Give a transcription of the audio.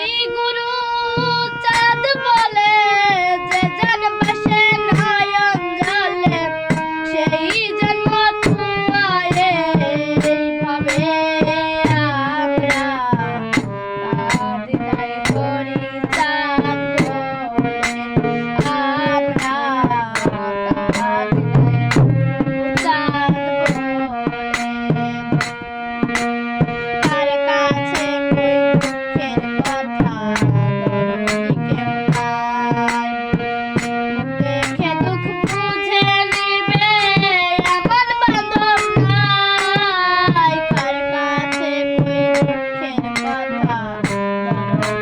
এই গুরু চাঁদ বলে যে জন বসে নয়ন জলে সেই জন্ম তোমায় এইভাবে আমরা কাদিনাই করি চাঁদ বলে আমরা কাদিনাই চাঁদ বলে তার কাছে কই দুঃখের কথা দরদি কেউ নাই দেখে দুঃখ বুঝে নিবে এমন বান্ধব নাই কার কাছে কই দুঃখের কথা দরদি